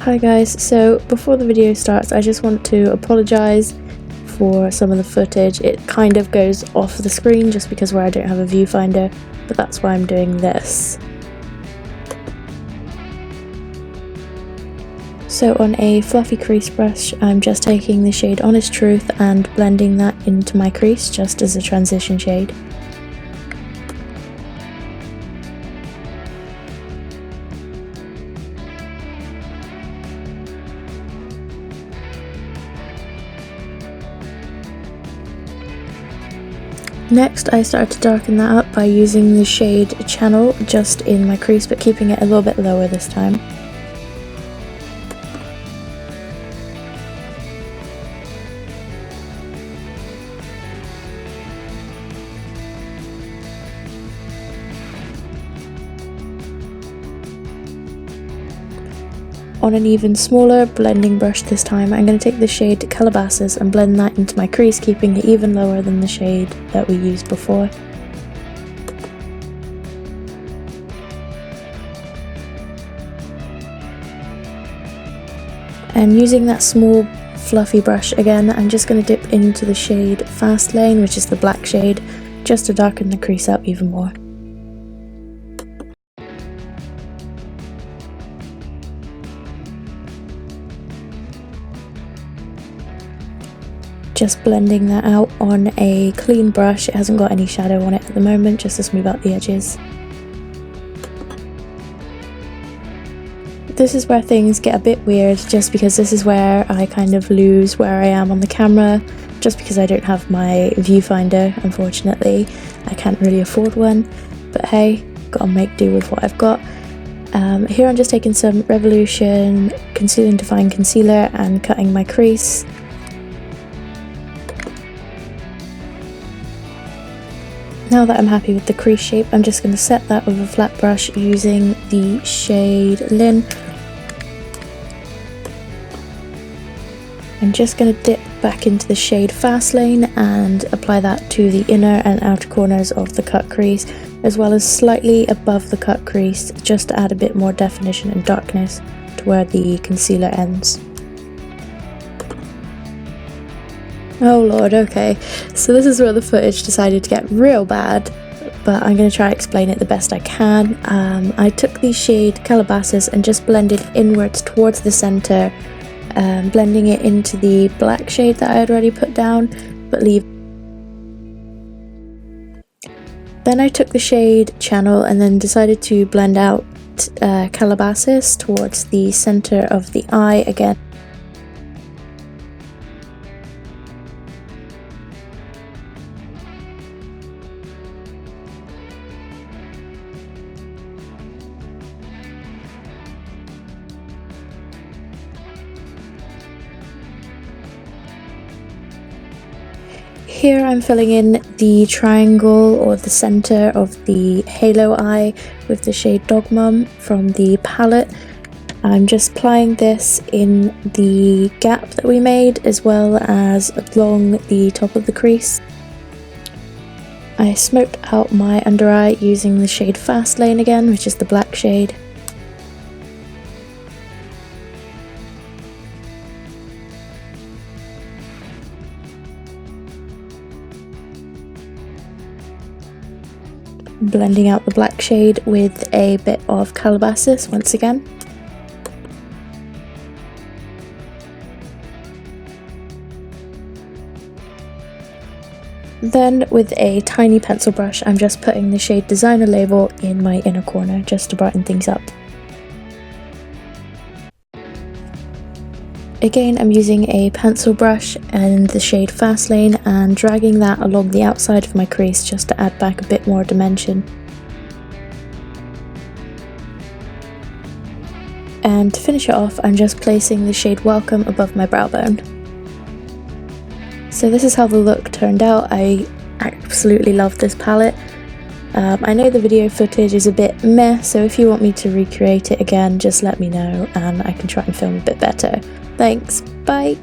Hi guys, so before the video starts I just want to apologise for some of the footage. It kind of goes off the screen just because where I don't have a viewfinder, but that's why I'm doing this. So on a fluffy crease brush I'm just taking the shade Honest Truth and blending that into my crease just as a transition shade. Next I started to darken that up by using the shade Channel just in my crease but keeping it a little bit lower this time. On an even smaller blending brush this time, I'm going to take the shade Calabasas and blend that into my crease, keeping it even lower than the shade that we used before. And using that small fluffy brush again, I'm just going to dip into the shade Fast Lane, which is the black shade, just to darken the crease up even more. Just blending that out on a clean brush. It hasn't got any shadow on it at the moment, just to smooth out the edges. This is where things get a bit weird, just because this is where I kind of lose where I am on the camera, just because I don't have my viewfinder, unfortunately. I can't really afford one, but hey, gotta make do with what I've got. Here I'm just taking some Revolution Conceal and Define Concealer and cutting my crease. Now that I'm happy with the crease shape, I'm just going to set that with a flat brush using the shade Lin. I'm just going to dip back into the shade Fast Lane and apply that to the inner and outer corners of the cut crease, as well as slightly above the cut crease, just to add a bit more definition and darkness to where the concealer ends. Oh lord, okay, so this is where the footage decided to get real bad, but I'm going to try to explain it the best I can. I took the shade Calabasas and just blended inwards towards the centre, blending it into the black shade that I had already put down, but leave. Then I took the shade Channel and then decided to blend out Calabasas towards the centre of the eye again. Here I'm filling in the triangle or the centre of the halo eye with the shade Dog Mum from the palette. I'm just applying this in the gap that we made as well as along the top of the crease. I smoked out my under eye using the shade Fast Lane again, which is the black shade. Blending out the black shade with a bit of Calabasas once again. Then with a tiny pencil brush I'm just putting the shade Designer Label in my inner corner just to brighten things up. Again I'm using a pencil brush and the shade Fast Lane and dragging that along the outside of my crease just to add back a bit more dimension. And to finish it off I'm just placing the shade Welcome above my brow bone. So this is how the look turned out. I absolutely love this palette. I know the video footage is a bit meh, so if you want me to recreate it again just let me know and I can try and film a bit better. Thanks, bye!